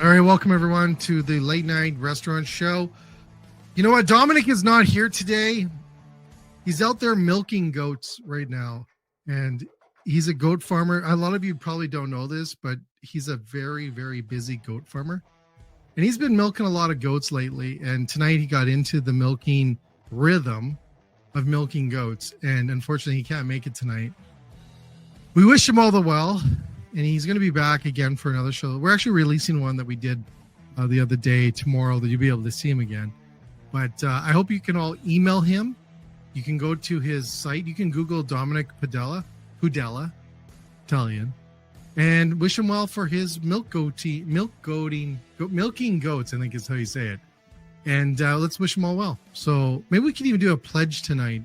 All right, welcome everyone to the late night restaurant show. You know what? Dominic is not here today. He's out there milking goats right now, and he's a goat farmer. A lot of you probably don't know this, but he's a very, very busy goat farmer, and he's been milking a lot of goats lately. And tonight he got into the milking rhythm of milking goats, and unfortunately he can't make it tonight. We wish him all the well. And he's going to be back again for another show. We're actually releasing one that we did the other day tomorrow that you'll be able to see him again. But I hope you can all email him. You can go to his site. You can Google Dominic Pudella, Italian, and wish him well for his milking goats, I think is how you say it. And let's wish him all well. So maybe we can even do a pledge tonight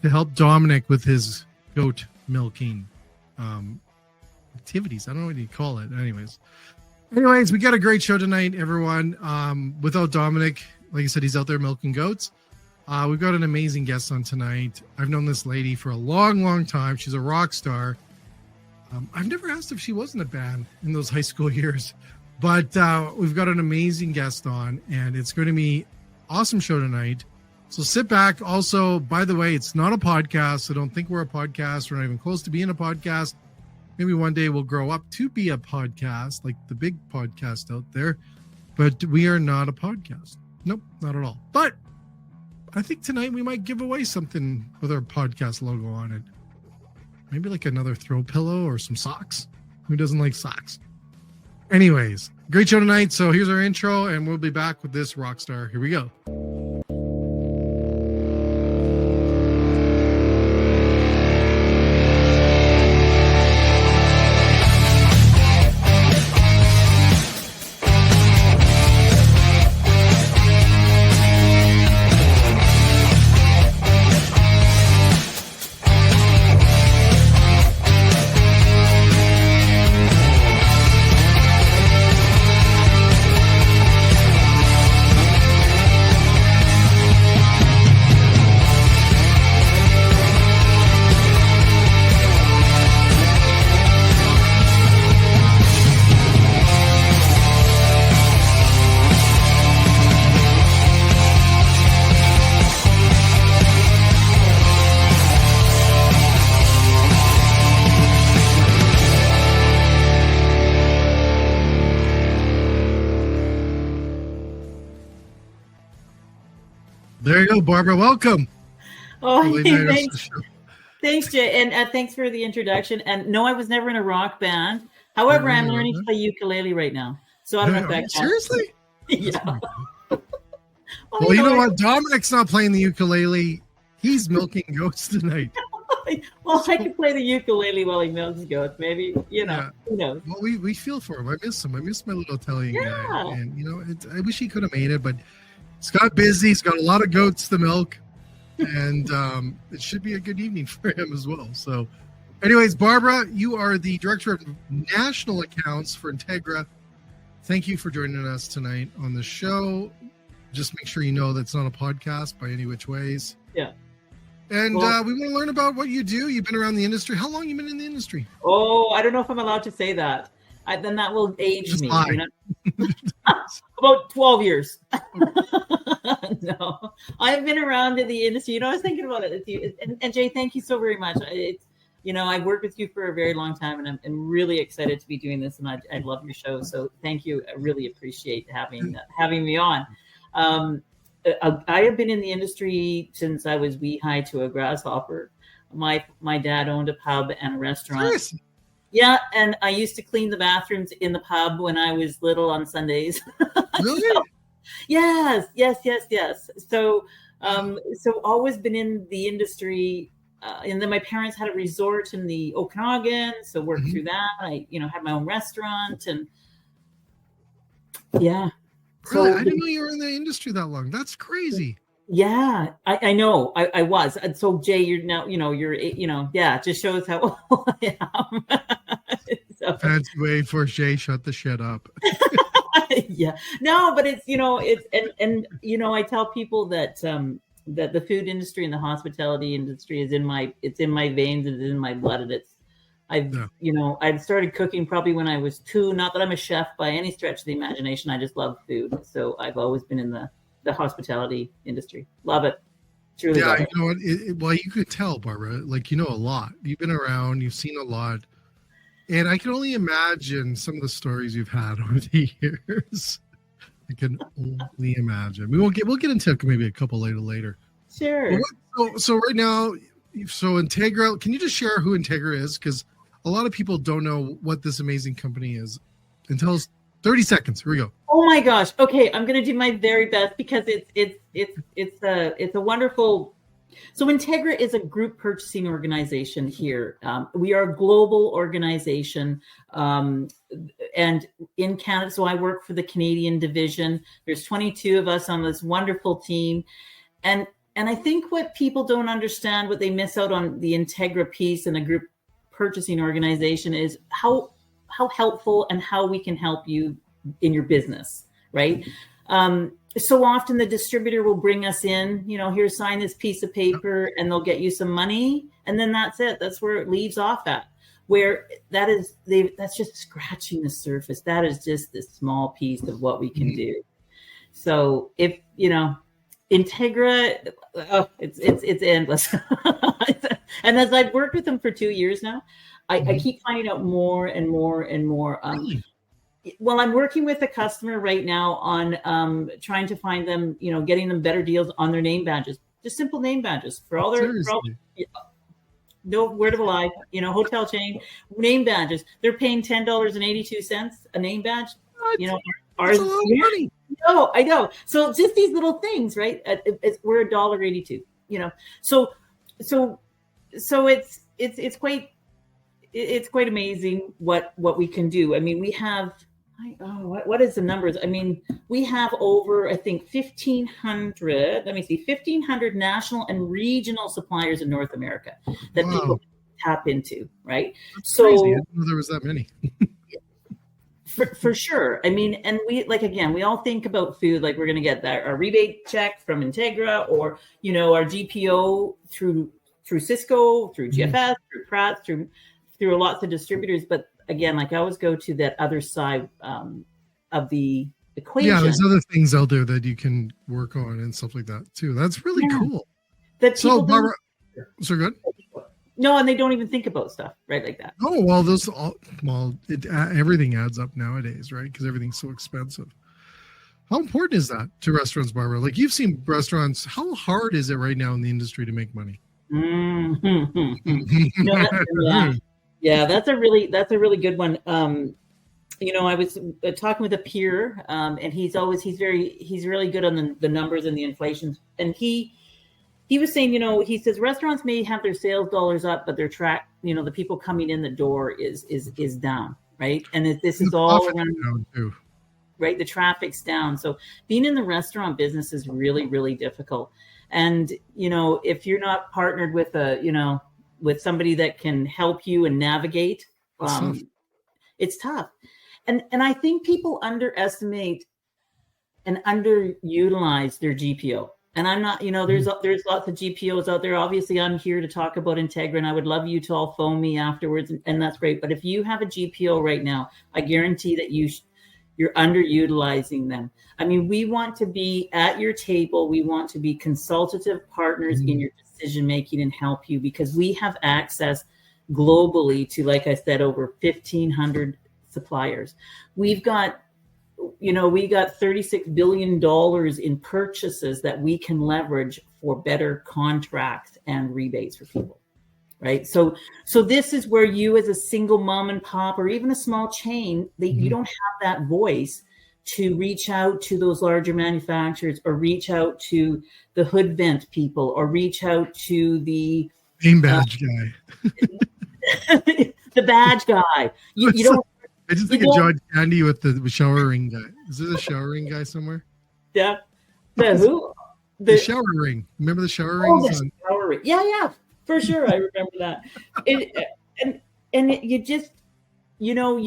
to help Dominic with his goat milking activities. I don't know what you call it. Anyways, we got a great show tonight, everyone. Without Dominic, like I said, he's out there milking goats. We've got an amazing guest on tonight. I've known this lady for a long, long time. She's a rock star. I've never asked if she was in a band in those high school years, but we've got an amazing guest on, and it's going to be awesome show tonight. So sit back. Also, by the way, it's not a podcast, so don't think we're a podcast. We're not even close to being a podcast. Maybe one day we'll grow up to be a podcast, like the big podcast out there. But we are not a podcast. Nope, not at all. But I think tonight we might give away something with our podcast logo on it. Maybe like another throw pillow or some socks. Who doesn't like socks? Anyways, great show tonight. So here's our intro, and we'll be back with this rock star. Here we go. There you go, Barbara. Welcome. Oh, thanks, Jay, and thanks for the introduction. And no, I was never in a rock band. However, I'm learning to play ukulele right now. So I don't know if that seriously? Yeah. Well, you know what? Dominic's not playing the ukulele. He's milking goats tonight. Well, I can play the ukulele while he milks goats. Maybe, who knows? Well, we feel for him. I miss him. I miss my little Italian guy. And, I wish he could have made it, but he's got busy. He's got a lot of goats to milk, and it should be a good evening for him as well. So, anyways, Barbara, you are the Director of National Accounts for Entegra. Thank you for joining us tonight on the show. Just make sure you know that's not a podcast by any which ways. Yeah. And we want to learn about what you do. You've been around the industry. How long have you been in the industry? Oh, I don't know if I'm allowed to say that. Then that will age Just me. lie. About 12 years. No, I've been around in the industry. I was thinking about it. And Jay, thank you so very much. I've worked with you for a very long time, and I'm really excited to be doing this. And I love your show. So thank you. I really appreciate having me on. I have been in the industry since I was wee high to a grasshopper. My dad owned a pub and a restaurant. Seriously? Yeah, and I used to clean the bathrooms in the pub when I was little on Sundays. Really? Yes. So always been in the industry. And then my parents had a resort in the Okanagan, so worked through that. I, had my own restaurant, and yeah. Really? So, I didn't know you were in the industry that long. That's crazy. Yeah, I know. I was. And so Jay, you're now, it just shows how old I am. So. Fancy way for Jay, shut the shit up. Yeah, no, but it's, I tell people that the food industry and the hospitality industry is in my veins, it's in my blood, and I'd started cooking probably when I was 2. Not that I'm a chef by any stretch of the imagination. I just love food. So I've always been in the hospitality industry. Love it. Truly love it. You know what? Well, you could tell, Barbara, like, you know a lot. You've been around, you've seen a lot. And I can only imagine some of the stories you've had over the years. I can only imagine. We'll get into maybe a couple later. Sure. So right now, Entegra, can you just share who Entegra is? Because a lot of people don't know what this amazing company is. And tell us 30 seconds. Here we go. Oh my gosh. Okay, I'm going to do my very best because it's a wonderful. So Entegra is a group purchasing organization here. We are a global organization, and in Canada. So I work for the Canadian division. There's 22 of us on this wonderful team, and I think what people don't understand, what they miss out on the Entegra piece and a group purchasing organization is how helpful and how we can help you in your business, right? So often the distributor will bring us in, here, sign this piece of paper, and they'll get you some money. And then that's it. That's where it leaves off at, where that's just scratching the surface. That is just this small piece of what we can do. So if, Entegra, it's endless. And as I've worked with them for 2 years now, I keep finding out more and more and more. Well, I'm working with a customer right now on trying to find them, getting them better deals on their name badges, just simple name badges for all their, no word of a lie, hotel chain name badges. They're paying $10.82 a name badge. Ours. That's a lot of money. No, I know. So just these little things, right? We're $1.82. So it's quite amazing what we can do. I mean, we have. What is the numbers? I mean, we have over, I think, 1,500 national and regional suppliers in North America that people tap into, right? That's crazy. I didn't know there was that many. For sure. I mean, and we all think about food, like we're going to get our rebate check from Entegra or, our GPO through Cisco, through GFS, through Pratt, through lots of distributors. But again, like I always go to that other side of the equation. Yeah, there's other things out there that you can work on and stuff like that too. That's really cool. So, Barbara, so good. No, and they don't even think about stuff right like that. Oh well, everything adds up nowadays, right? Because everything's so expensive. How important is that to restaurants, Barbara? Like you've seen restaurants. How hard is it right now in the industry to make money? Yeah, that's a really good one. I was talking with a peer, and he's really good on the numbers and the inflation. And he was saying, he says restaurants may have their sales dollars up, but their the people coming in the door is down, right? And this is all around down too. Right? The traffic's down. So being in the restaurant business is really, really difficult. And if you're not partnered with with somebody that can help you and navigate, it's tough. And I think people underestimate and underutilize their GPO. And I'm not, there's lots of GPOs out there. Obviously, I'm here to talk about Entegra, and I would love you to all phone me afterwards, and that's great. But if you have a GPO right now, I guarantee that you're underutilizing them. I mean, we want to be at your table. We want to be consultative partners in your decision making and help you, because we have access globally to, like I said, over 1,500 suppliers. We've got $36 billion in purchases that we can leverage for better contracts and rebates for people, right? So this is where you, as a single mom and pop or even a small chain, you don't have that voice to reach out to those larger manufacturers or reach out to the hood vent people or reach out to the name badge guy. The badge guy. You don't. I just think of John Candy with the showering guy. Is there a showering guy somewhere? Yeah. The who? The shower ring. Remember the shower rings? The shower ring. Yeah, for sure. I remember that. You just, you don't.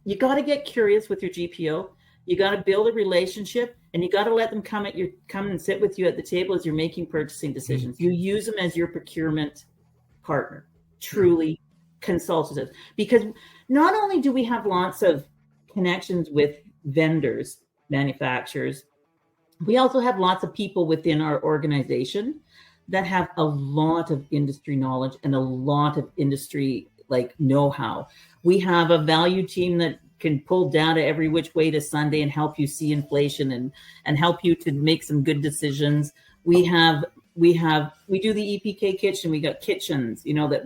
You got to get curious with your GPO. You got to build a relationship, and you got to let them come and sit with you at the table as you're making purchasing decisions. You use them as your procurement partner, truly consultative, because not only do we have lots of connections with vendors, manufacturers, we also have lots of people within our organization that have a lot of industry knowledge and a lot of industry know-how. We have a value team that can pull data every which way to Sunday and help you see inflation and help you to make some good decisions. We do the EPK kitchen. We got kitchens, that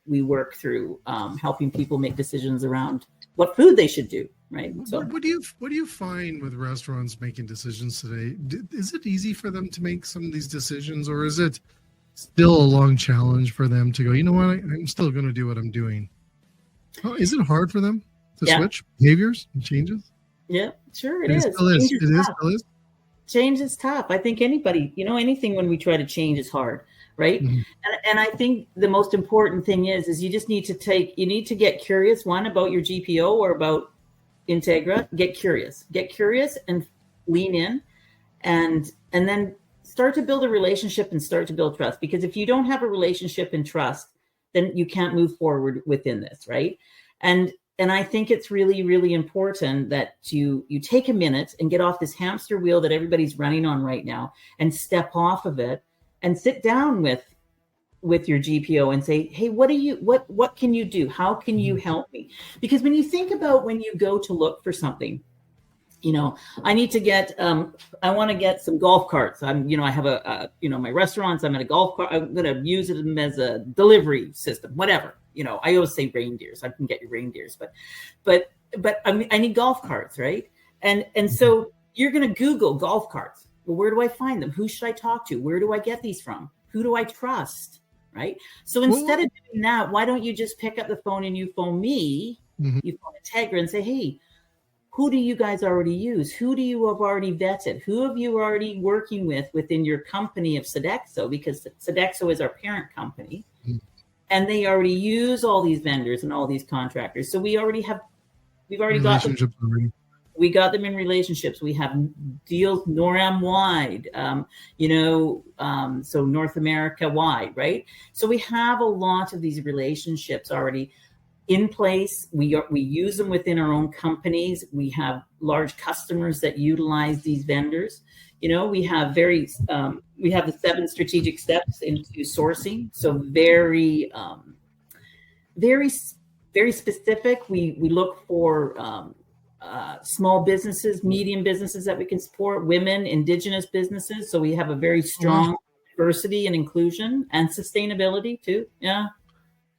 we work through, helping people make decisions around what food they should do. Right. So what do you find with restaurants making decisions today? Is it easy for them to make some of these decisions, or is it still a long challenge for them to go, you know what, I'm still going to do what I'm doing? Oh, is it hard for them to switch behaviors and changes? Yeah, sure. It is. Still is. Still is. Change is tough. I think anybody, anything when we try to change is hard. Right. Mm-hmm. And I think the most important thing is you just need to get curious, one, about your GPO or about Entegra. Get curious and lean in and then start to build a relationship and start to build trust. Because if you don't have a relationship and trust, then you can't move forward within this. Right. And I think it's really, really important that you take a minute and get off this hamster wheel that everybody's running on right now and step off of it and sit down with your GPO and say, hey, what can you do? How can you help me? Because when you think about when you go to look for something, I need to I want to get some golf carts. I have my restaurants, I'm at a golf cart. I'm going to use them as a delivery system, whatever. I always say reindeers. I can get you reindeers, but I need golf carts, right? And so you're going to Google golf carts. Well, where do I find them? Who should I talk to? Where do I get these from? Who do I trust? Right? So instead of doing that, why don't you just pick up the phone and you phone me, you phone Entegra and say, hey, who do you guys already use? Who do you have already vetted? Who have you already working with within your company of Sodexo? Because Sodexo is our parent company. And they already use all these vendors and all these contractors. So we've already got them. We got them in relationships. We have deals NORAM wide, so North America wide, right? So we have a lot of these relationships already in place. We use them within our own companies. We have large customers that utilize these vendors. We have we have the 7 strategic steps into sourcing. So very, very, very specific. We look for small businesses, medium businesses that we can support, women, Indigenous businesses. So we have a very strong diversity and inclusion and sustainability too. Yeah.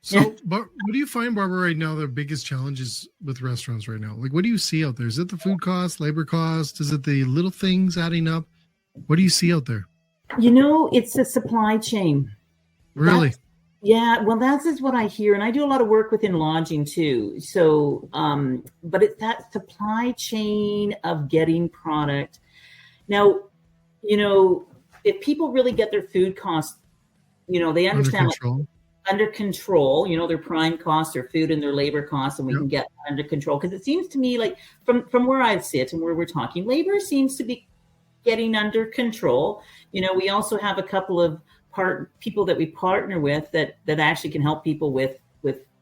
So, but what do you find, Barbara, right now, the biggest challenges with restaurants right now? Like, what do you see out there? Is it the food cost, labor cost? Is it the little things adding up? What do you see out there? It's the supply chain. Really? That's just what I hear. And I do a lot of work within lodging too. So, but it's that supply chain of getting product. Now, if people really get their food costs, they understand under control, their prime costs, their food and their labor costs, and we can get under control. Because it seems to me like from where I sit and where we're talking, labor seems to be getting under control. We also have a couple of people that we partner with that actually can help people with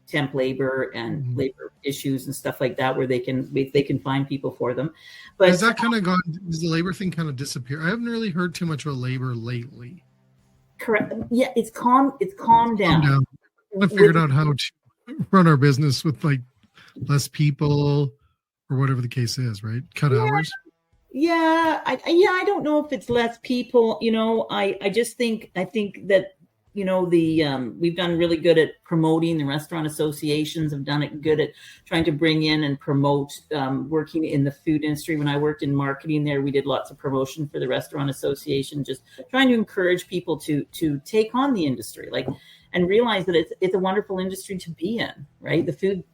temp labor and labor issues and stuff like that, where they can find people for them. But has that kind of gone? Does the labor thing kind of disappear? I haven't really heard too much about labor lately. Correct. Yeah, it's calmed down. I figured out how to run our business with less people or whatever the case is, right? Cut hours. Yeah, I don't know if it's less people. I just think that we've done really good at promoting. The restaurant associations have done it good at trying to bring in and promote working in the food industry. When I worked in marketing there, we did lots of promotion for the restaurant association, just trying to encourage people to take on the industry, and realize that it's a wonderful industry to be in, right? The food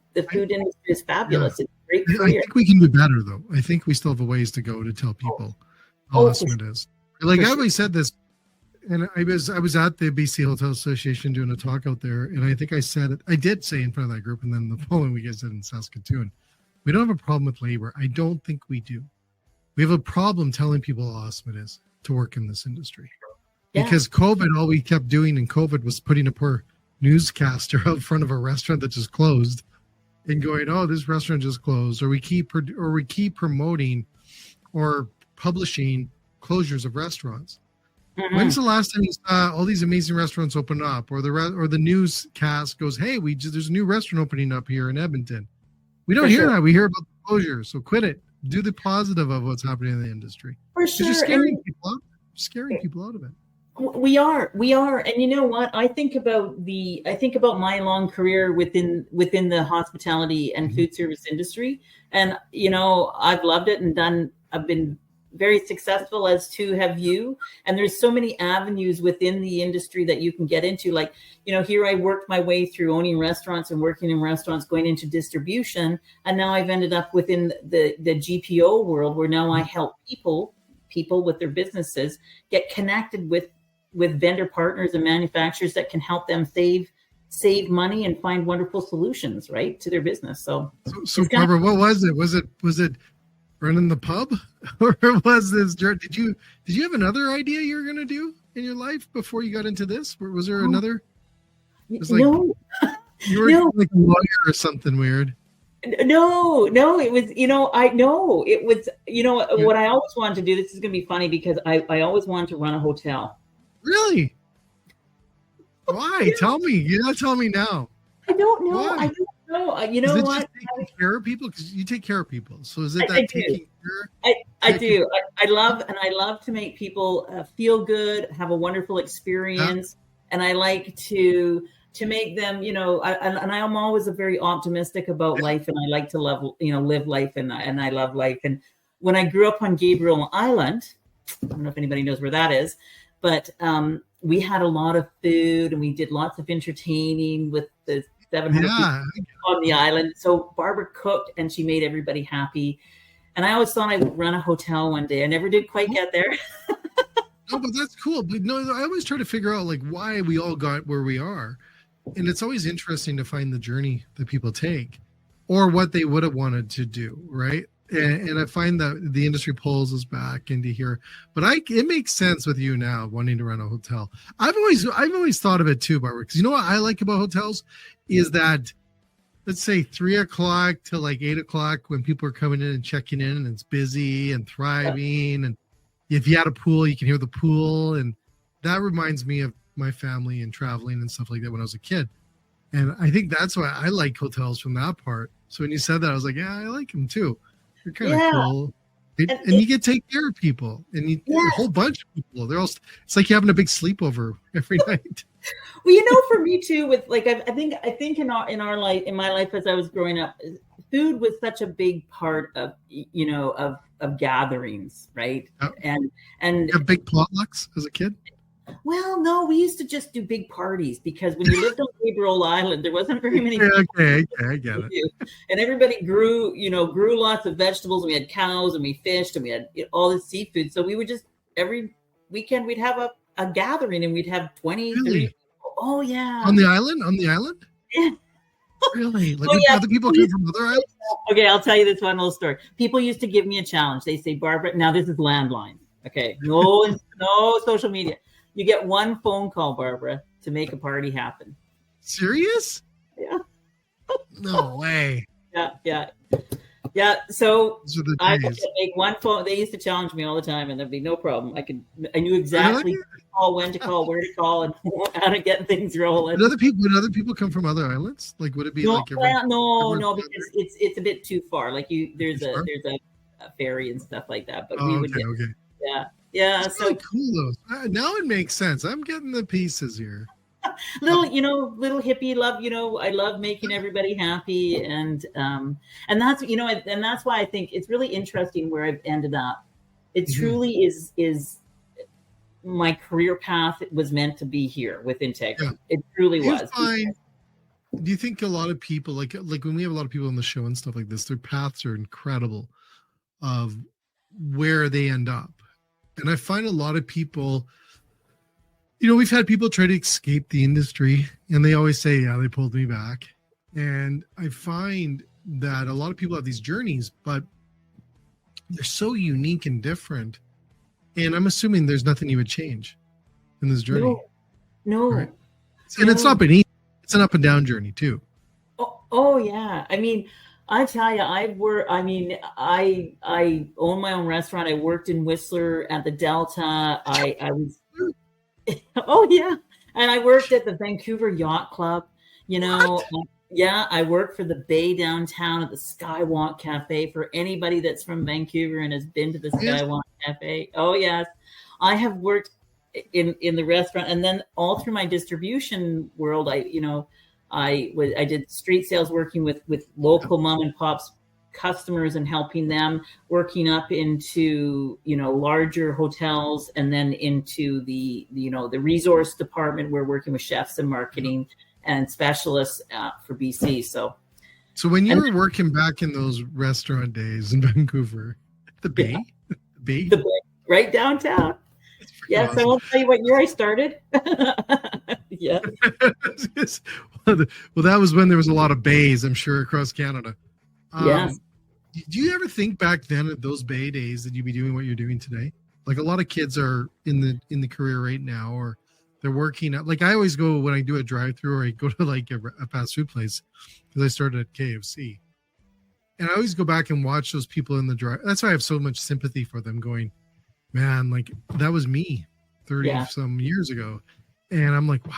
industry is fabulous. Yeah. It's a great career. I think we can do better, though. I think we still have a ways to go to tell people how awesome it is. I always said this, and I was at the BC Hotel Association doing a talk out there, and I think I did say in front of that group, and then the following week I said in Saskatoon, we don't have a problem with labor. I don't think we do. we have a problem telling people how awesome it is to work in this industry. Yeah. Because COVID, all we kept doing in COVID was putting a poor newscaster out front of a restaurant that just closed and going, "Oh, this restaurant just closed," or we keep promoting or publishing closures of restaurants. Mhm. When's the last time you saw all these amazing restaurants open up, or the newscast goes, "Hey, there's a new restaurant opening up here in Edmonton"? We don't For hear sure. that. We hear about the closures. So quit it. Do the positive of what's happening in the industry. For Because you're sure. scaring people out. Scaring people out of it. We are, and you know what? I think about my long career within the hospitality and food service industry, and you know, I've loved it and I've been very successful, as to have you. And there's so many avenues within the industry that you can get into. Like, you know, here I worked my way through owning restaurants and working in restaurants, going into distribution, and now I've ended up within the GPO world, where now I help people with their businesses get connected with vendor partners and manufacturers that can help them save money and find wonderful solutions, right, to their business. So Barbara, what was it? Was it running the pub, or was this? Did you have another idea you were going to do in your life before you got into this? Or was there another? It was like, no, you were like a lawyer or something weird. No, it was, you know, it was, you know, what I always wanted to do. This is going to be funny because I always wanted to run a hotel. Really? Why? Tell me. You're not telling me now. I don't know. Why? I don't know. You know is it what? Just taking care of people? Because you take care of people. So is it I taking care? I do. I love to make people feel good, have a wonderful experience, and I like to make them, you know, I am always very optimistic about life, and I like to live life, and I love life. And when I grew up on Gabriel Island, I don't know if anybody knows where that is, but we had a lot of food and we did lots of entertaining with the 700 people on the island. So Barbara cooked and she made everybody happy. And I always thought I would run a hotel one day. I never did quite get there. No, but that's cool. But no, I always try to figure out like why we all got where we are. And it's always interesting to find the journey that people take or what they would have wanted to do, right? And I find that the industry pulls us back into here. But it makes sense with you now wanting to run a hotel. I've always thought of it too, Barbara, because you know what I like about hotels is that, let's say 3 o'clock to like 8 o'clock when people are coming in and checking in and it's busy and thriving. And if you had a pool, you can hear the pool. And that reminds me of my family and traveling and stuff like that when I was a kid. And I think that's why I like hotels from that part. So when you said that, I was like, yeah, I like them too. They're kind of cool. And you get to take care of people and a whole bunch of people. It's like you're having a big sleepover every night. Well, you know, for me too, with like, I think in our life, in my life, as I was growing up, food was such a big part of, you know, of gatherings. Right. And you have big potlucks as a kid. Well, no, we used to just do big parties because when you lived on Gabriel Island, there wasn't very many people. Okay, I get it. And everybody grew lots of vegetables. And we had cows and we fished and we had all this seafood. So we would just, every weekend, we'd have a gathering and we'd have 20, 30 people. Oh, yeah. On the island? Yeah. Really? Like other people come from other islands? Okay, I'll tell you this one little story. People used to give me a challenge. They say, Barbara, now this is landline. Okay, no social media. You get one phone call, Barbara, to make a party happen. Serious? Yeah. No way. Yeah. So I could days. make one phone. They used to challenge me all the time, and there'd be no problem. I knew exactly when to call, where to call, and how to get things rolling. Would other people come from other islands? Like, would it be no, because it's a bit too far. Like there's a ferry and stuff like that. But we would get. Okay. Yeah. That's really cool though. Now it makes sense. I'm getting the pieces here. little hippie love. I love making everybody happy, and that's and that's why I think it's really interesting where I've ended up. It truly is my career path. It was meant to be here with Entegra. Yeah. It truly was. Do you think a lot of people like when we have a lot of people on the show and stuff like this, their paths are incredible of where they end up? And I find a lot of people, we've had people try to escape the industry and they always say, yeah, they pulled me back. And I find that a lot of people have these journeys, but they're so unique and different. And I'm assuming there's nothing you would change in this journey. No. Right? And it's not been easy. It's an up and down journey too. Oh yeah. I mean, I tell you, I own my own restaurant. I worked in Whistler at the Delta. I was, oh yeah. And I worked at the Vancouver Yacht Club, Yeah, I work for the Bay downtown at the Skywalk Cafe. For anybody that's from Vancouver and has been to the Skywalk Cafe. Oh yes. I have worked in the restaurant, and then all through my distribution world, I did street sales, working with local mom and pops customers and helping them, working up into larger hotels, and then into the resource department. We're working with chefs and marketing and specialists for BC. So when you were working back in those restaurant days in Vancouver, the Bay, the Bay, right downtown. Yes, awesome. I won't tell you what year I started. Yeah. Well, that was when there was a lot of bays, I'm sure, across Canada. Yes. Do you ever think back then at those Bay days that you'd be doing what you're doing today? Like, a lot of kids are in the career right now, or they're working at, like, I always go when I do a drive-through, or I go to like a fast food place, because I started at KFC, and I always go back and watch those people in the drive. That's why I have so much sympathy for them, going, man, like, that was me 30 some years ago. And I'm like, wow,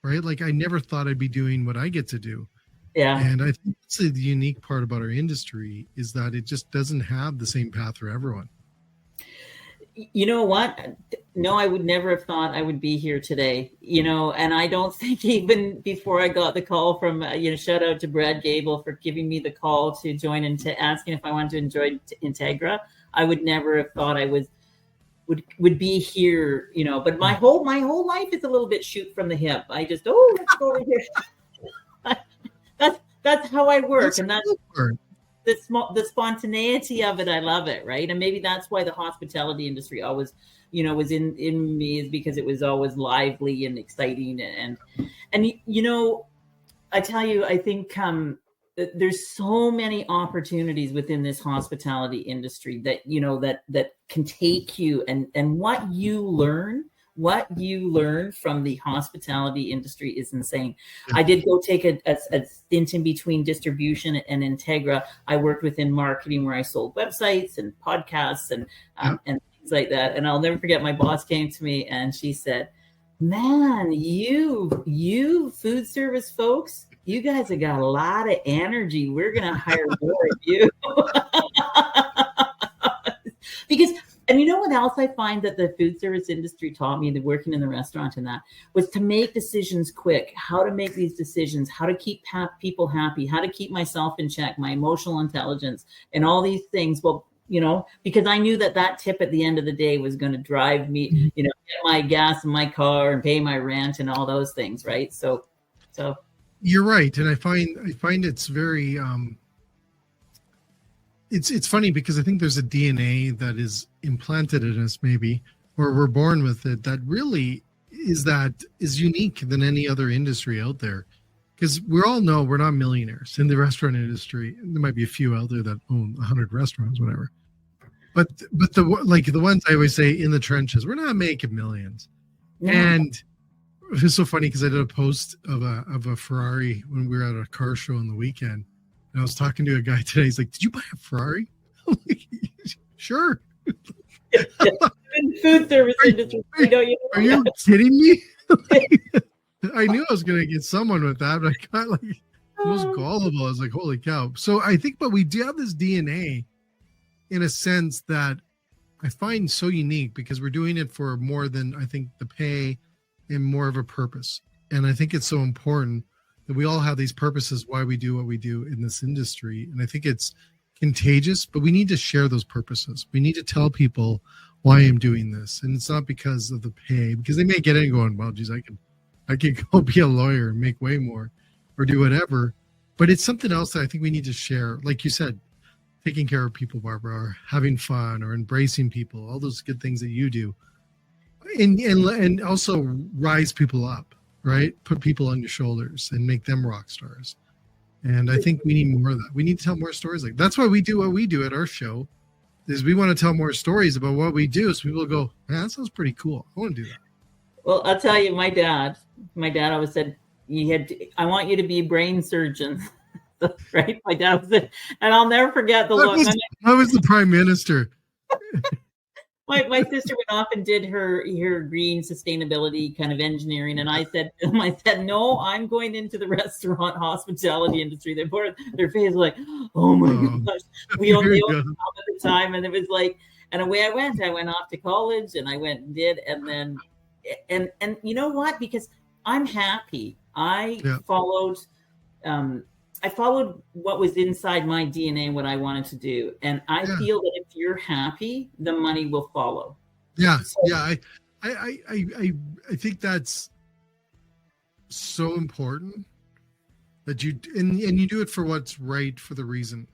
right? Like, I never thought I'd be doing what I get to do. Yeah. And I think that's the unique part about our industry, is that it just doesn't have the same path for everyone. You know what? No, I would never have thought I would be here today, and I don't think even before I got the call from, shout out to Brad Gable for giving me the call to join and to asking if I wanted to enjoy Entegra. I would never have thought I would be here, but my whole life is a little bit shoot from the hip. I just, let's go over here. That's how I work. And that's the spontaneity of it. I love it. Right. And maybe that's why the hospitality industry always, was in me, is because it was always lively and exciting. And I tell you, I think, there's so many opportunities within this hospitality industry that that can take you, and what you learn from the hospitality industry is insane. I did go take a stint in between distribution and Entegra. I worked within marketing, where I sold websites and podcasts and things like that. And I'll never forget, my boss came to me and she said, "Man, you food service folks, you guys have got a lot of energy. We're going to hire more of you." Because, and you know what else I find that the food service industry taught me, the working in the restaurant and that, was to make decisions quick, how to make these decisions, how to keep people happy, how to keep myself in check, my emotional intelligence, and all these things. Well, because I knew that tip at the end of the day was going to drive me, get my gas in my car and pay my rent and all those things. Right. So. You're right. And I find it's very, it's funny, because I think there's a DNA that is implanted in us, maybe, or we're born with it, that really is unique than any other industry out there. Because we all know we're not millionaires in the restaurant industry. There might be a few out there that own 100 restaurants, whatever. But the ones I always say, in the trenches, we're not making millions. Yeah. And it was so funny, because I did a post of a Ferrari when we were at a car show on the weekend. And I was talking to a guy today. He's like, "Did you buy a Ferrari?" I'm like, "Sure." Food service industry. Are you kidding me? I knew I was going to get someone with that, but I got like most gullible. I was like, holy cow. So I think, but we do have this DNA in a sense that I find so unique, because we're doing it for more than, I think, the pay, and more of a purpose. And I think it's so important that we all have these purposes, why we do what we do in this industry. And I think it's contagious, but we need to share those purposes. We need to tell people why I'm doing this. And it's not because of the pay, because they may get in going, well, geez, I could go be a lawyer and make way more, or do whatever. But it's something else that I think we need to share. Like you said, taking care of people, Barbara, or having fun, or embracing people, all those good things that you do. And also rise people up, right? Put people on your shoulders and make them rock stars. And I think we need more of that. We need to tell more stories like that. That's why we do what we do at our show. is we want to tell more stories about what we do. So people go, man, that sounds pretty cool. I want to do that. Well, I'll tell you, my dad always said, I want you to be a brain surgeon. Right? My dad was it. And I'll never forget the look. I was the prime minister. My sister went off and did her green sustainability kind of engineering. And I said to them, no, I'm going into the restaurant hospitality industry. They put their face like, oh my gosh. We only job at the time. And it was like, and away I went off to college and I went and did. And then, and you know what? Because I'm happy. I followed what was inside my DNA, what I wanted to do. And I feel that if you're happy, the money will follow. Yeah. So, yeah. I think that's so important that you do it for what's right, for the reason,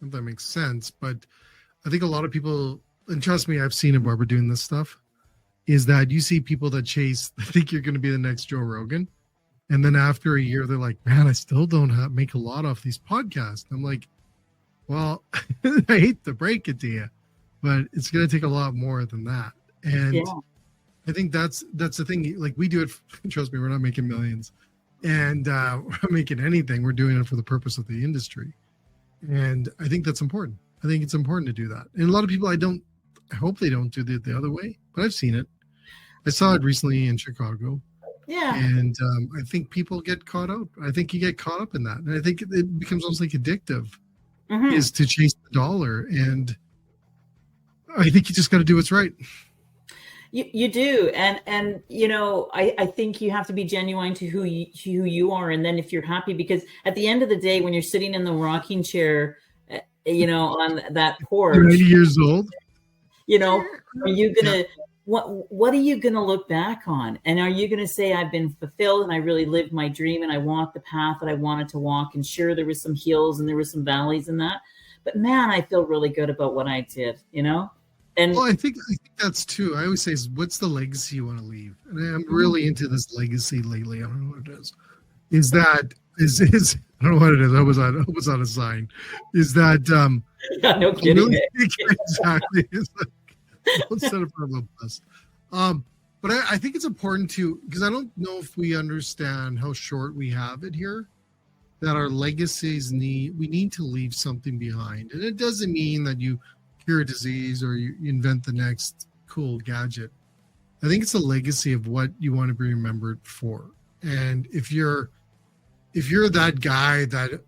if that makes sense. But I think a lot of people, and trust me, I've seen it, Barbara, doing this stuff, is that you see people that think you're going to be the next Joe Rogan. And then after a year, they're like, man, I still don't make a lot off these podcasts. I'm like, well, I hate to break it to you, but it's going to take a lot more than that. And I think that's the thing. Like, we do it, trust me, we're not making millions. And we're not making anything. We're doing it for the purpose of the industry. And I think that's important. I think it's important to do that. And a lot of people, I hope they don't do it the other way, but I've seen it. I saw it recently in Chicago. Yeah. And I think people get caught up. I think you get caught up in that. And I think it becomes almost like addictive is to chase the dollar. And I think you just got to do what's right. You do. And you know, I think you have to be genuine to who you are. And then if you're happy, because at the end of the day, when you're sitting in the rocking chair, you know, on that porch, 90 years old, you know, are you going to, what are you going to look back on? And are you going to say, I've been fulfilled and I really lived my dream and I walked the path that I wanted to walk? And sure, there was some hills and there were some valleys in that, but man, I feel really good about what I did, you know? And well, I think that's too. I always say, what's the legacy you want to leave? And I'm really into this legacy lately. I don't know what it is. Is I don't know what it is. I was on a sign. Is that no kidding. Really, exactly. It's like, don't set it for a bus. But I think it's important to, because I don't know if we understand how short we have it here, that our legacies we need to leave something behind. And it doesn't mean that you cure a disease or you invent the next cool gadget. I think it's a legacy of what you want to be remembered for. And if you're that guy that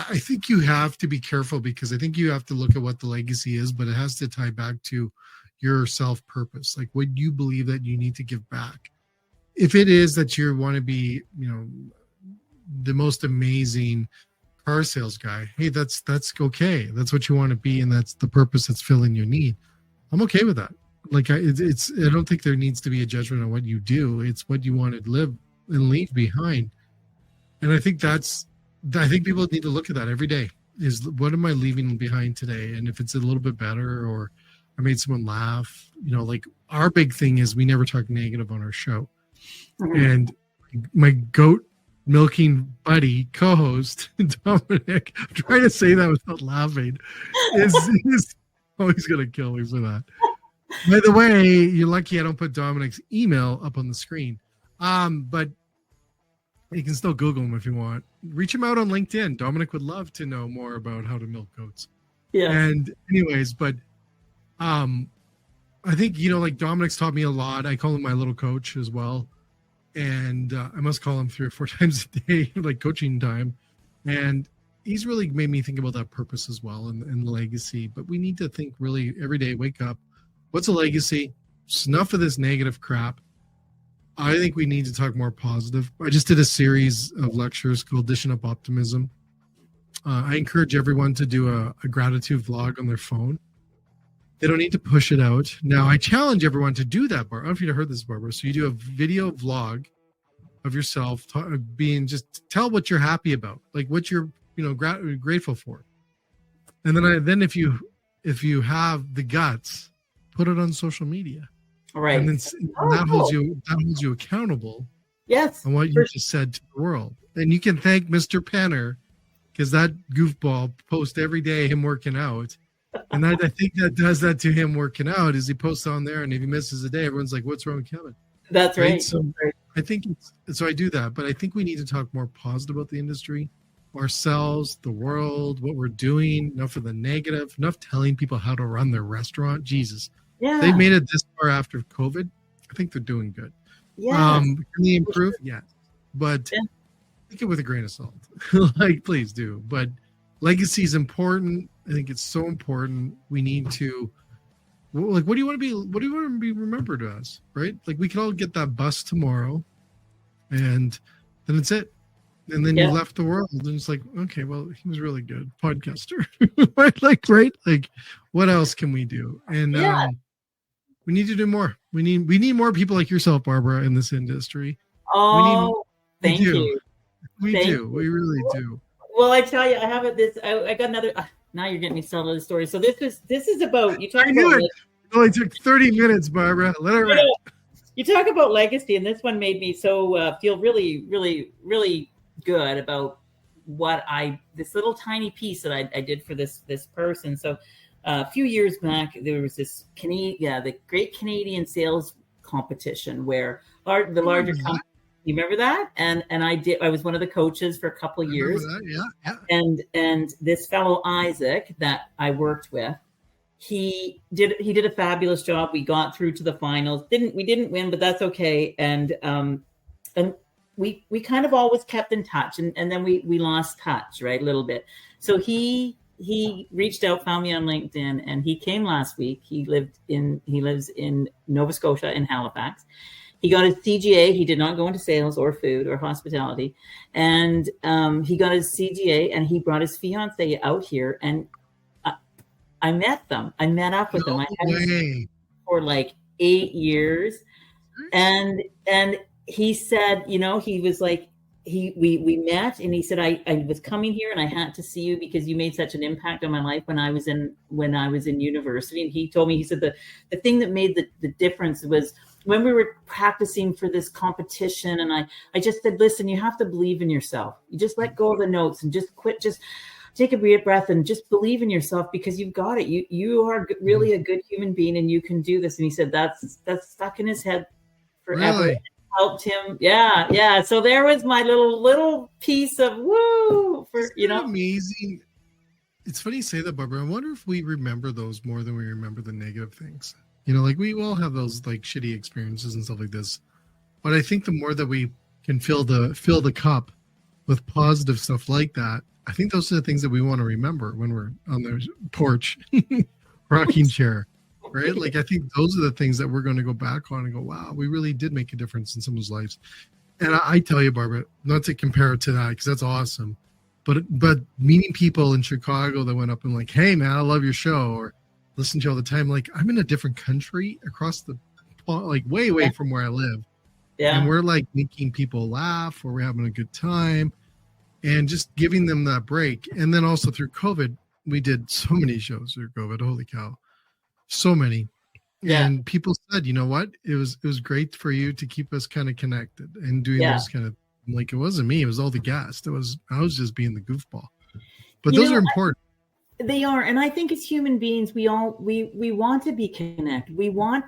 I think you have to be careful, because I think you have to look at what the legacy is, but it has to tie back to your self-purpose, like what you believe that you need to give back. If it is that you want to be, you know, the most amazing car sales guy, hey, that's okay. That's what you want to be, and that's the purpose that's filling your need. I'm okay with that. Like, I don't think there needs to be a judgment on what you do. It's what you want to live and leave behind. And I think people need to look at that every day. Is what am I leaving behind today? And if it's a little bit better, or I made someone laugh, you know, like our big thing is we never talk negative on our show. And my goat milking buddy, co-host, Dominic, I'm trying to say that without laughing, is he's going to kill me for that. By the way, you're lucky I don't put Dominic's email up on the screen. But you can still Google him if you want. Reach him out on LinkedIn. Dominic would love to know more about how to milk goats. Yeah. And anyways, but I think, you know, like Dominic's taught me a lot. I call him my little coach as well. And I must call him 3 or 4 times a day, like coaching time. And he's really made me think about that purpose as well, and legacy. But we need to think really every day, wake up. What's a legacy? Enough of this negative crap. I think we need to talk more positive. I just did a series of lectures called Dishing Up Optimism. I encourage everyone to do a gratitude vlog on their phone. They don't need to push it out. Now, I challenge everyone to do that, Barbara. I don't know if you've heard this, Barbara. So you do a video vlog of yourself just tell what you're happy about, like what you're, you know, grateful for. And then if you have the guts, put it on social media. All right. And then that holds you accountable. Yes. On what you just said to the world. And you can thank Mr. Penner, because that goofball post every day him working out. And I think that does that to him working out is he posts on there, and if he misses a day, everyone's like, what's wrong with Kevin? That's right. So I think so I do that, but I think we need to talk more positive about the industry, ourselves, the world, what we're doing, enough of the negative, enough telling people how to run their restaurant. Jesus. Yeah. They've made it this far after COVID. I think they're doing good. Yeah. Can they improve? Yes. But take it with a grain of salt. Like, please do. But legacy is important. I think it's so important. We need to, like, what do you want to be remembered as, right? Like, we can all get that bus tomorrow, and then it's it. And then you left the world, and it's like, okay, well, he was really good podcaster, right? Like, what else can we do? And we need to do more. We need more people like yourself, Barbara, in this industry. Thank you. We really do. Well, I tell you, I have I got another. Now you're getting me started on the story. So this is about you talk I about. knew it. It only took 30 minutes, Barbara. Let her rip. You talk about legacy, and this one made me so feel really, really, really good about what this little tiny piece that I did for this person. So a few years back, there was this the Great Canadian Sales Competition where the larger companies. You remember that? And I was one of the coaches for a couple of years. Yeah. And this fellow Isaac that I worked with, he did a fabulous job. We got through to the finals. We didn't win, but that's okay. And we kind of always kept in touch, and then we lost touch, right, a little bit. So he reached out, found me on LinkedIn, and he came last week. He lives in Nova Scotia in Halifax. He got his CGA. He did not go into sales or food or hospitality. And he got his CGA, and he brought his fiance out here. And I met them. I met up with them. I had him for like 8 years. And he said, he was like, we met, and he said, I was coming here and I had to see you because you made such an impact on my life when I was in university. And he told me, he said the thing that made the difference was when we were practicing for this competition, and I just said, listen, you have to believe in yourself. You just let go of the notes and just quit, just take a breath and just believe in yourself because you've got it. You are really a good human being and you can do this. And he said, that's stuck in his head forever. Really? Helped him. Yeah. So there was my little piece of woo for, amazing. It's funny you say that, Barbara. I wonder if we remember those more than we remember the negative things. Like we all have those like shitty experiences and stuff like this. But I think the more that we can fill the cup with positive stuff like that, I think those are the things that we want to remember when we're on the porch, rocking chair, right? Like I think those are the things that we're going to go back on and go, wow, we really did make a difference in someone's lives. And I tell you, Barbara, not to compare it to that because that's awesome, but meeting people in Chicago that went up and like, hey man, I love your show, or listen to you all the time. Like I'm in a different country across the, like way from where I live. Yeah. And we're like making people laugh, or we're having a good time and just giving them that break. And then also through COVID, we did so many shows through COVID. Holy cow. So many. Yeah. And people said, you know what? It was great for you to keep us kind of connected and doing those kind of, like, it wasn't me. It was all the guests. I was just being the goofball, but those are important. They are. And I think as human beings, we want to be connected. We want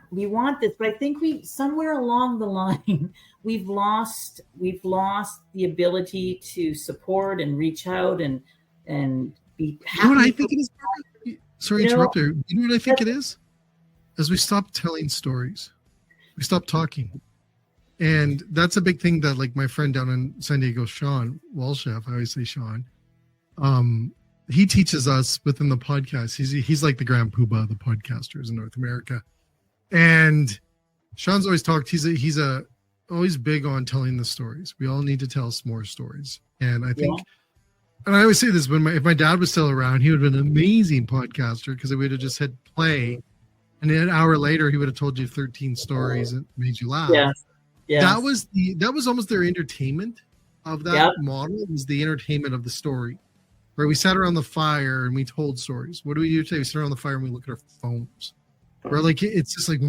this, but I think somewhere along the line, we've lost the ability to support and reach out and be happy. You know what I think it is? Sorry to interrupt there. You know what I think it is? As we stop telling stories, we stop talking. And that's a big thing that, like, my friend down in San Diego, Sean Walchef, I always say Sean, he teaches us within the podcast. He's like the grand poobah of the podcasters in North America. And Sean's always talked. He's always big on telling the stories. We all need to tell us more stories. And I think, and I always say this, if my dad was still around, he would have been an amazing podcaster because we would have just hit play. And then an hour later, he would have told you 13 stories and made you laugh. Yeah. That was almost their entertainment of that model. It was the entertainment of the story. Where we sat around the fire and we told stories. What do we do today? We sit around the fire and we look at our phones. Where like it's just like,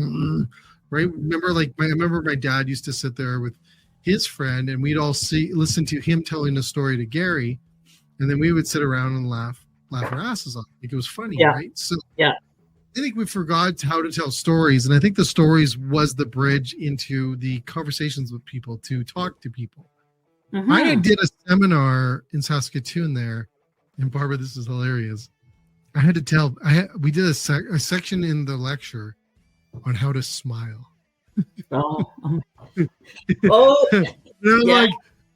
right? I remember my dad used to sit there with his friend and we'd all listen to him telling a story to Gary, and then we would sit around and laugh laugh our asses off. Like it was funny, Yeah. right? So Yeah. I think we forgot how to tell stories. And I think the stories was the bridge into the conversations with people, to talk to people. I did a seminar in Saskatoon there. And Barbara, this is hilarious. I had to tell, we did a section in the lecture on how to smile. Oh. And I'm Yeah. like,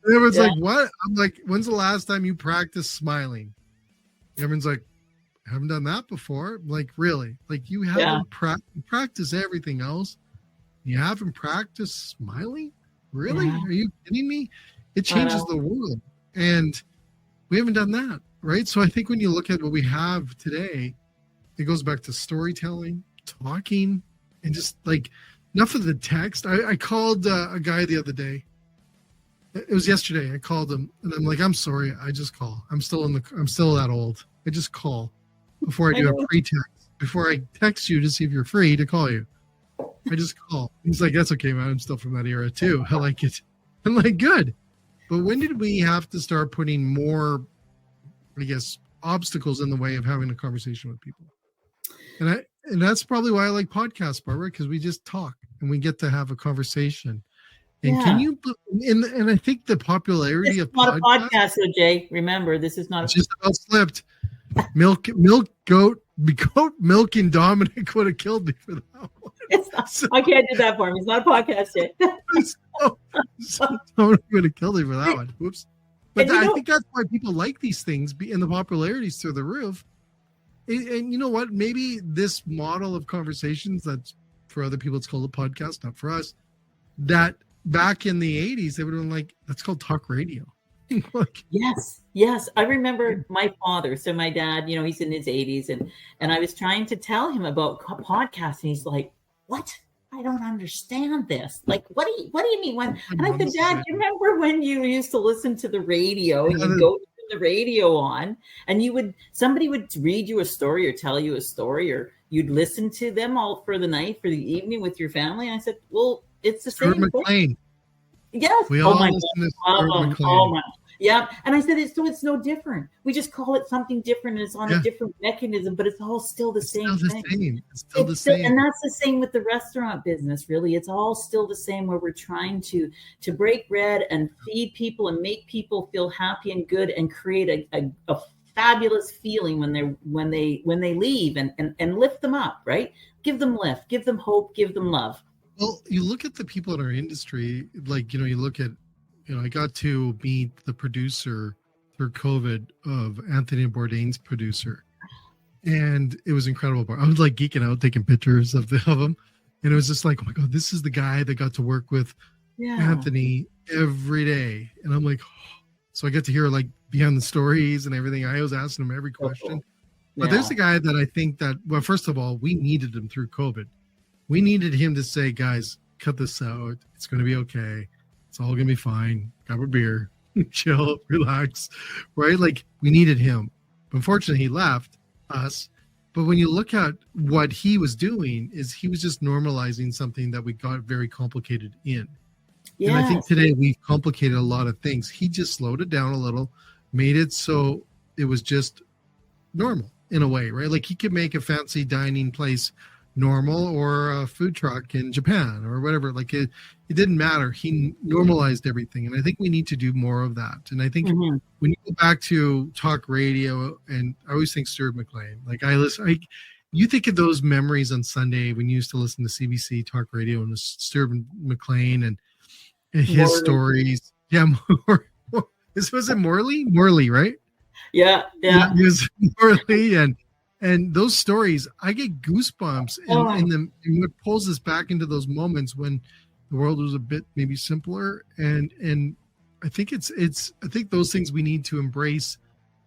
everyone's Yeah. like, what? I'm like, when's the last time you practiced smiling? Everyone's like, I haven't done that before. I'm like, really? Like you haven't practiced everything else? You haven't practiced smiling? Really? Yeah. Are you kidding me? It changes the world. And we haven't done that, right? So I think when you look at what we have today, it goes back to storytelling, talking, and just like enough of the text. I called a guy the other day. It was yesterday. I called him and I'm like, I'm sorry. I just call. I'm still that old. I just call before I do a pre-text, before I text you to see if you're free to call you. I just call. He's like, that's okay, man. I'm still from that era too. I like it. I'm like, good. But when did we have to start putting more, I guess, obstacles in the way of having a conversation with people? And that's probably why I like podcasts, Barbara, because we just talk and we get to have a conversation. And can you, and I think the popularity of not a podcast, so Jay. Remember, this is not a just about slipped. Goat milk and Dominic would have killed me for that one. I can't do that for him. It's not a podcast, Jay. Dominic would have killed me for that one. Whoops. But I think that's why people like these things, and the popularity's through the roof. And you know what? Maybe this model of conversations, that's for other people, it's called a podcast, not for us, that back in the 80s, they would have been like, that's called talk radio. Yes. I remember my father. So my dad, he's in his 80s, and I was trying to tell him about podcasts, and he's like, "What? I don't understand this. Like, what do you mean?" And I said, "Dad, you remember when you used to listen to the radio and you'd go to the radio on, and somebody would read you a story or tell you a story, or you'd listen to them all for the night, for the evening with your family?" And I said, "Well, it's the same thing." Yes. We all listen to Stuart McLean. Oh my. Yeah. And I said, it's no different. We just call it something different. It's on a different mechanism, but it's all still the same thing. It's still the same. And that's the same with the restaurant business, really. It's all still the same, where we're trying to break bread and feed people and make people feel happy and good and create a fabulous feeling when they leave and lift them up, right? Give them lift, give them hope, give them love. Well, you look at the people in our industry, like, you look at, I got to meet the producer through COVID of Anthony Bourdain's producer. And it was incredible. I was like geeking out, taking pictures of him. And it was just like, oh my God, this is the guy that got to work with Anthony every day. And I'm like, oh. So I get to hear like behind the stories and everything. I was asking him every question. But there's a guy that I think that, well, first of all, we needed him through COVID. We needed him to say, guys, cut this out. It's going to be okay. It's all going to be fine. Grab a beer, chill, relax, right? Like we needed him. Unfortunately, he left us. But when you look at what he was doing, is he was just normalizing something that we got very complicated in. Yes. And I think today we've complicated a lot of things. He just slowed it down a little, made it so it was just normal in a way, right? Like he could make a fancy dining place normal, or a food truck in Japan or whatever. Like it didn't matter. He normalized everything. And I think we need to do more of that. And I think when you go back to talk radio, and I always think Stuart McLean, like you think of those memories on Sunday when you used to listen to CBC talk radio and Stuart McLean and his stories. Yeah. Was it Morley? Morley, right? Yeah. It was Morley, and those stories, I get goosebumps, and what pulls us back into those moments when the world was a bit maybe simpler. And I think I think those things we need to embrace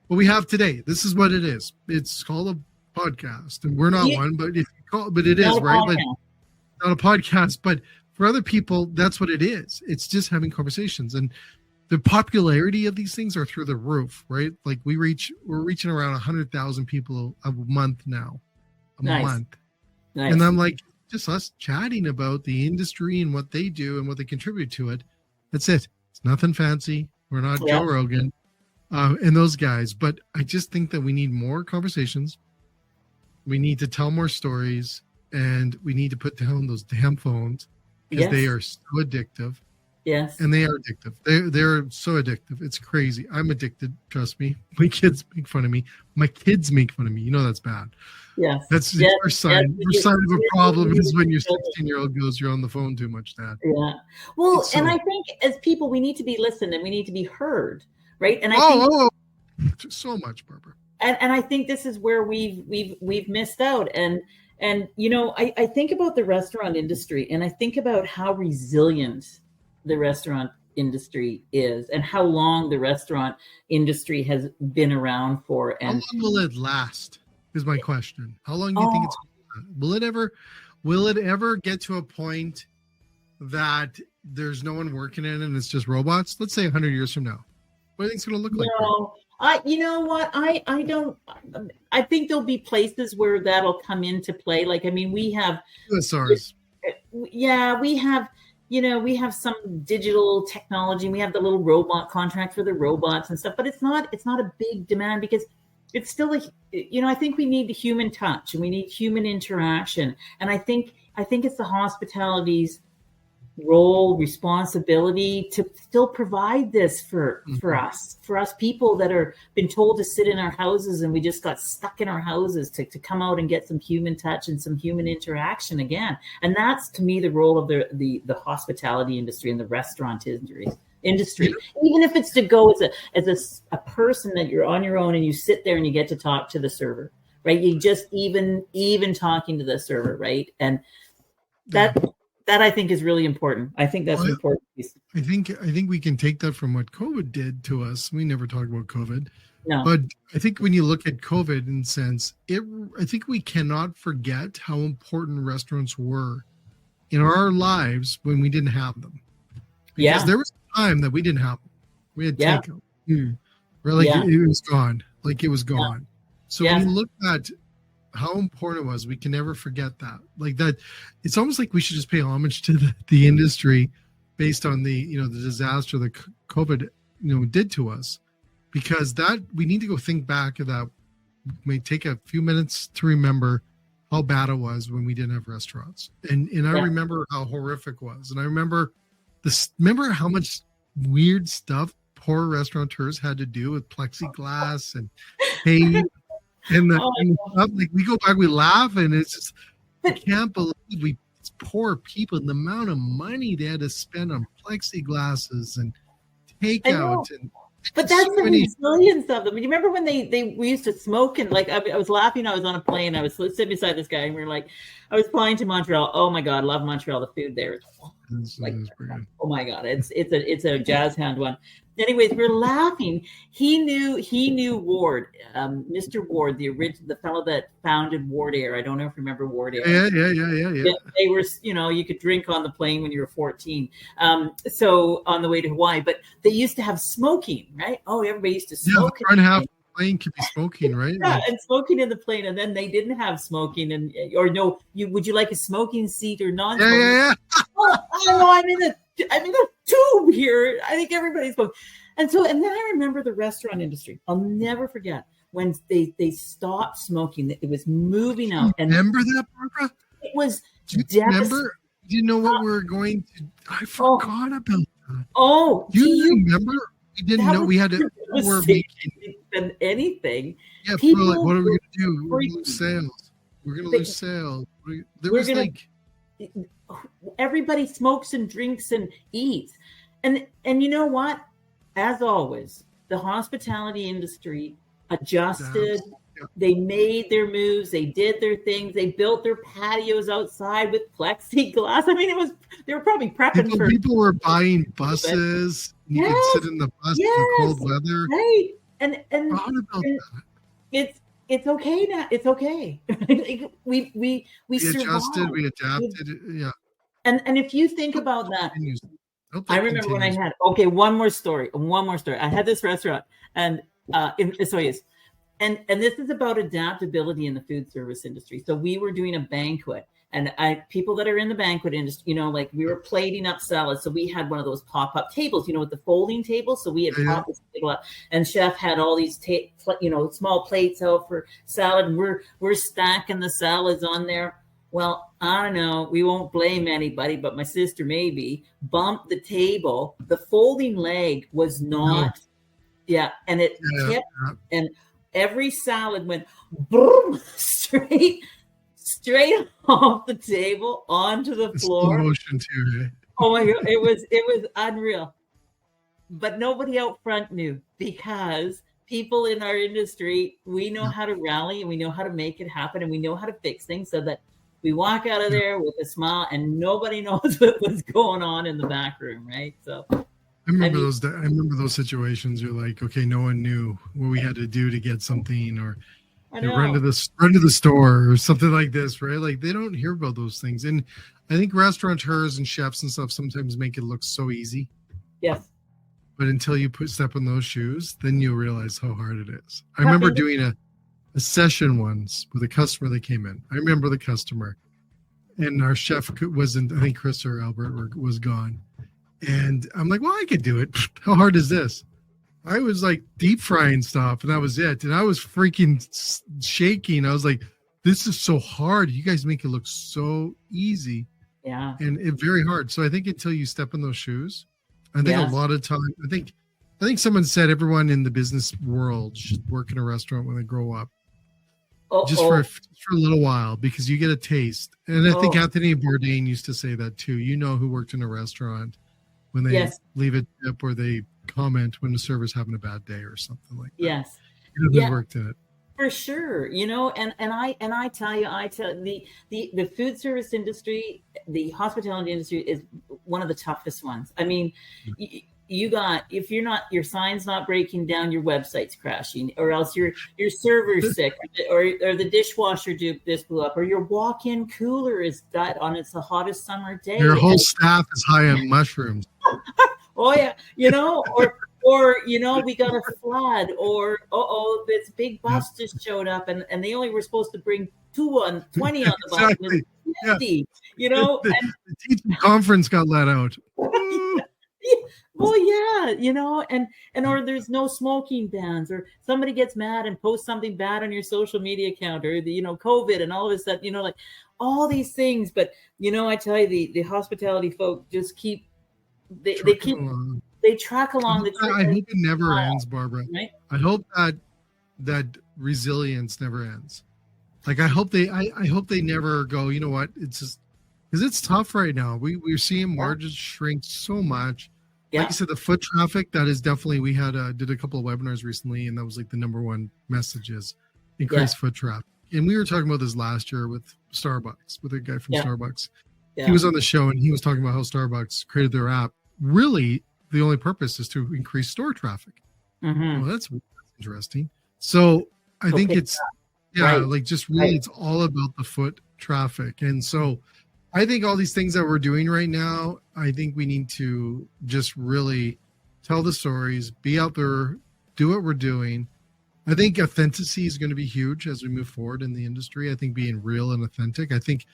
what we have today. This is what it is. It's called a podcast, and we're not one, but it is, right? But not a podcast, but for other people, that's what it is. It's just having conversations, and the popularity of these things are through the roof, right? Like we're reaching around 100,000 people a month now, month. Nice. And I'm like, just us chatting about the industry and what they do and what they contribute to it. That's it. It's nothing fancy. We're not Joe Rogan. and those guys. But I just think that we need more conversations. We need to tell more stories, and we need to put down those damn phones because Yes. they are so addictive. Yes. And they are addictive. They're so addictive. It's crazy. I'm addicted. Trust me. My kids make fun of me. My kids make fun of me. You know that's bad. Yes. That's yes. your sign. Yes. Your sign of a problem is when your Children. 16-year-old goes, "You're on the phone too much, Dad." Yeah. Well, So- and I think as people, we need to be listened and we need to be heard, right? And I think so much, Barbara. And I think this is where we've missed out. And you know, I think about the restaurant industry, and I think about how resilient the restaurant industry is and how long the restaurant industry has been around for. And how long will it last is my question. How long do you think it's will it ever get to a point that there's no one working in it and it's just robots? Let's say 100 years from now. What do you think it's going to look like? You know what? I don't. I think there'll be places where that'll come into play. Like, I mean, we have QSRs. Yeah, we have. You know, we have some digital technology. We have the little robot contract for the robots and stuff, but it's not a big demand because it's still I think we need the human touch and we need human interaction. And I think it's the hospitality's role, responsibility to still provide this for us people that are been told to sit in our houses and we just got stuck in our houses to come out and get some human touch and some human interaction again. And that's, to me, the role of the hospitality industry and the restaurant industry. Even if it's to go as a person that you're on your own and you sit there and you get to talk to the server, right? You just even talking to the server, right? And that I think is really important. I think that's an important piece. I think we can take that from what COVID did to us. We never talked about COVID. No. But I think when you look at COVID in a sense, I think we cannot forget how important restaurants were in our lives when we didn't have them. Because there was a time that we didn't have them. We had takeout. It was gone. Like it was gone. So when you look at how important it was, we can never forget that. Like that, it's almost like we should just pay homage to the industry based on the disaster that COVID did to us, because that we need to go think back of that. May take a few minutes to remember how bad it was when we didn't have restaurants, and I remember how horrific it was, and I remember how much weird stuff poor restaurateurs had to do with plexiglass and tape. And stuff, like we go back, we laugh, and it's just I can't believe it's poor people and the amount of money they had to spend on plexiglasses and takeout. But that's the resilience of them. You remember when we used to smoke and like I was laughing. I was on a plane. I was sitting beside this guy, and we were like, I was flying to Montreal. Oh my God, love Montreal. The food there is like, oh my God, it's a jazz hand one. Anyways, we're laughing. He knew Ward, Mr. Ward, the fellow that founded Ward Air. I don't know if you remember Ward Air. Yeah. They were, you could drink on the plane when you were 14. So on the way to Hawaii, but they used to have smoking, right? Oh, everybody used to smoke. Yeah, the front half of the plane could be smoking, right? Yeah, and smoking in the plane, and then they didn't have smoking, would you like a smoking seat or non-smoking? Yeah. Oh, I don't know. I'm in the tube here. I think everybody's smoking. And then I remember the restaurant industry. I'll never forget when they stopped smoking. It was moving out. And remember that, Barbara? It was. Do you remember? Do you know what we were going to? I forgot about that. Oh, do you remember? We didn't know we had to. We're making than anything. Yeah, people were like, what are we going to do? We're going to lose sales. We're going to lose sales. There was everybody smokes and drinks and eats, and you know what? As always, the hospitality industry adjusted. They made their moves. They did their things. They built their patios outside with plexiglass. I mean, they were probably prepping for. People were buying buses. You could sit in the bus in the cold weather. Right, and it's okay now. It's okay. we adjusted. We adapted. Yeah. And if you think about that. I remember when I had one more story. I had this restaurant and in Soyuz, and this is about adaptability in the food service industry. So we were doing a banquet, And people that are in the banquet industry, like we were plating up salads. So we had one of those pop-up tables, with the folding table. So we had propped this table up, and chef had all these, small plates out for salad. And we're stacking the salads on there. Well, I don't know. We won't blame anybody, but my sister maybe bumped the table. The folding leg was not, and it tipped, and every salad went boom straight off the table onto the floor. Slow motion too, eh? Oh my God, it was unreal. But nobody out front knew, because people in our industry, we know how to rally, and we know how to make it happen, and we know how to fix things so that we walk out of there with a smile and nobody knows what was going on in the back room, right? So I remember those situations. You're like, okay, no one knew what we had to do to get something, or run to the store or something like this, right? Like, they don't hear about those things. And I think restaurateurs and chefs and stuff sometimes make it look so easy. Yes. But until you step in those shoes, then you'll realize how hard it is. I remember doing a session once with a customer that came in. I remember the customer, and our chef wasn't, I think Chris or Albert was gone. And I'm like, well, I could do it. How hard is this? I was like deep frying stuff, and that was it. And I was freaking shaking. I was like, this is so hard. You guys make it look so easy. Yeah. And very hard. So I think until you step in those shoes, I think a lot of time, I think someone said everyone in the business world should work in a restaurant when they grow up. Just for a little while, because you get a taste. And I think Anthony Bourdain used to say that too. Who worked in a restaurant when they leave a tip, or they comment when the server's having a bad day or something like that. Yes. They worked in it. For sure. And I tell you, the food service industry, the hospitality industry is one of the toughest ones. I mean, if your sign's not breaking down, your website's crashing, or else your server's sick, or the dishwasher just blew up, or your walk-in cooler is dead on it's the hottest summer day. Your whole staff is high on mushrooms. Oh yeah, or we got a flood, or this big bus just showed up, and they only were supposed to bring 20 on the bus. Exactly. 50, the teaching conference got let out. Well, and or there's no smoking bans, or somebody gets mad and posts something bad on your social media account, or COVID and all of a sudden, like all these things. But I tell you, the hospitality folk just keep they track along the track. I hope it never ends, Barbara. Right? I hope that resilience never ends. Like, I hope they never go, you know what? It's just because it's tough right now. We're seeing margins shrink so much. Yeah. Like you said, the foot traffic, that is definitely, we did a couple of webinars recently, and that was like the number one message is increased foot traffic. And we were talking about this last year with Starbucks, with a guy from Starbucks. Yeah. He was on the show, and he was talking about how Starbucks created their app. Really, the only purpose is to increase store traffic. Mm-hmm. Well, that's interesting. So I think it's, it's all about the foot traffic. And so I think all these things that we're doing right now, I think we need to just really tell the stories, be out there, do what we're doing. I think authenticity is going to be huge as we move forward in the industry. I think being real and authentic. I think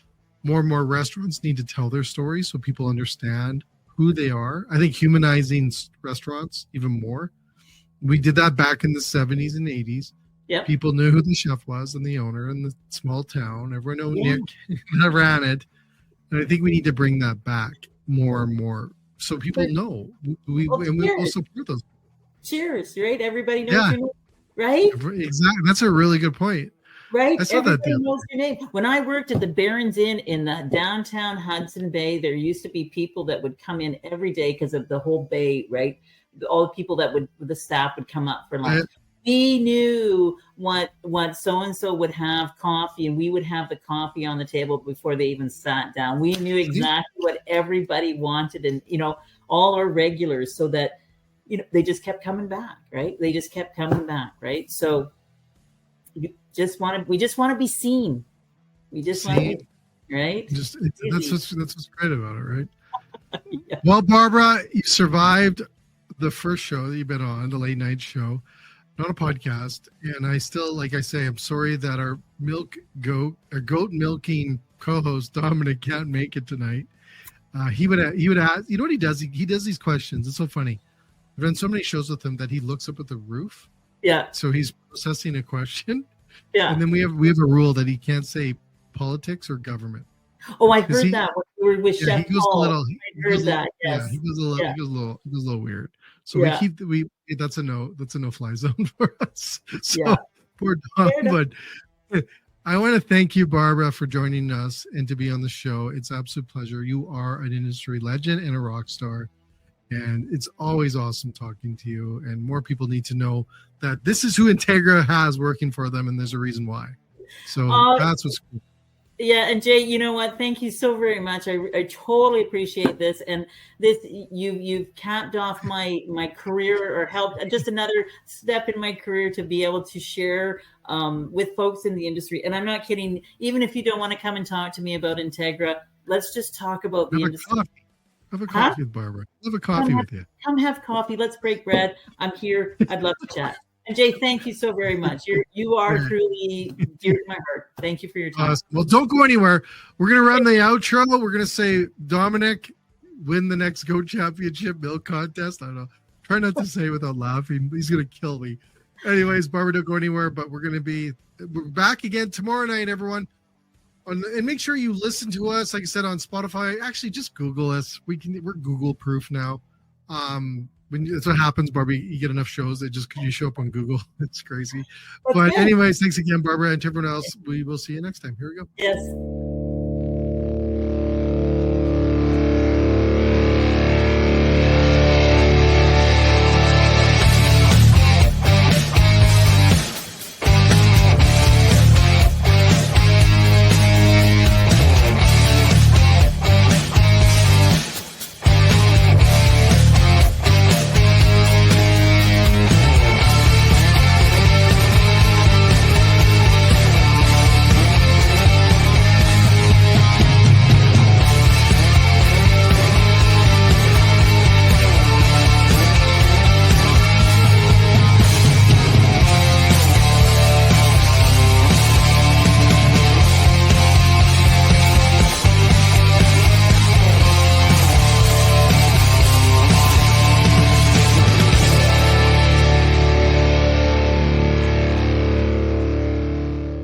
more and more restaurants need to tell their stories so people understand who they are. I think humanizing restaurants even more. We did that back in the 70s and 80s. Yep. People knew who the chef was and the owner in the small town. Everyone knew Nick that ran it. And I think we need to bring that back more and more so people know. We will support those. Cheers, right? Everybody knows your name, right? Exactly. That's a really good point. Right? I saw Everybody that knows your name. When I worked at the Barron's Inn in the downtown Hudson Bay, there used to be people that would come in every day because of the whole bay, right? All the people the staff would come up for lunch. We knew what so-and-so would have coffee, and we would have the coffee on the table before they even sat down. We knew exactly what everybody wanted, and, all our regulars, so that, they just kept coming back, right? They just kept coming back, right? So we just want to be seen. We just want to be, right? That's what's great about it, right? Yeah. Well, Barbara, you survived the first show that you've been on, the late night show. Not a podcast, and I still, like I say, I'm sorry that our goat milking co-host Dominic can't make it tonight, he would ask. You know what he does? He does these questions. It's so funny. I've done so many shows with him that he looks up at the roof. Yeah. So he's processing a question. Yeah. And then we have a rule that he can't say politics or government. Oh, I heard that when we were with Yeah, Chef he goes Paul. a little. I heard that. Yes. Yeah, he goes a little weird. So Yeah. that's a no fly zone for us. So Yeah. poor Dom. But I want to thank you, Barbara, for joining us and to be on the show. It's an absolute pleasure. You are an industry legend and a rock star. And it's always awesome talking to you. And more people need to know that this is who Entegra has working for them, and there's a reason why. So that's what's cool. Yeah, and Jay, you know what? Thank you so very much. I totally appreciate this, and this you've capped off my career, or helped just another step in my career to be able to share with folks in the industry. And I'm not kidding. Even if you don't want to come and talk to me about Entegra, let's just talk about the industry. Have a coffee with Barbara. Have a coffee with you. Come have coffee. Let's break bread. I'm here. I'd love to chat. And Jay, thank you so very much. You are truly dear to my heart. Thank you for your time. Well, don't go anywhere. We're gonna run the outro. We're gonna say Dominic win the next Goat Championship milk contest. I don't know. Try not to say it without laughing. He's gonna kill me. Anyways, Barbara, don't go anywhere. But we're back again tomorrow night, everyone. And make sure you listen to us, like I said, on Spotify. Actually, just Google us. We're Google proof now. That's what happens, Barbie. You get enough shows that you show up on Google. It's crazy. But anyways, thanks again, Barbara, and to everyone else. We will see you next time. Here we go. Yes.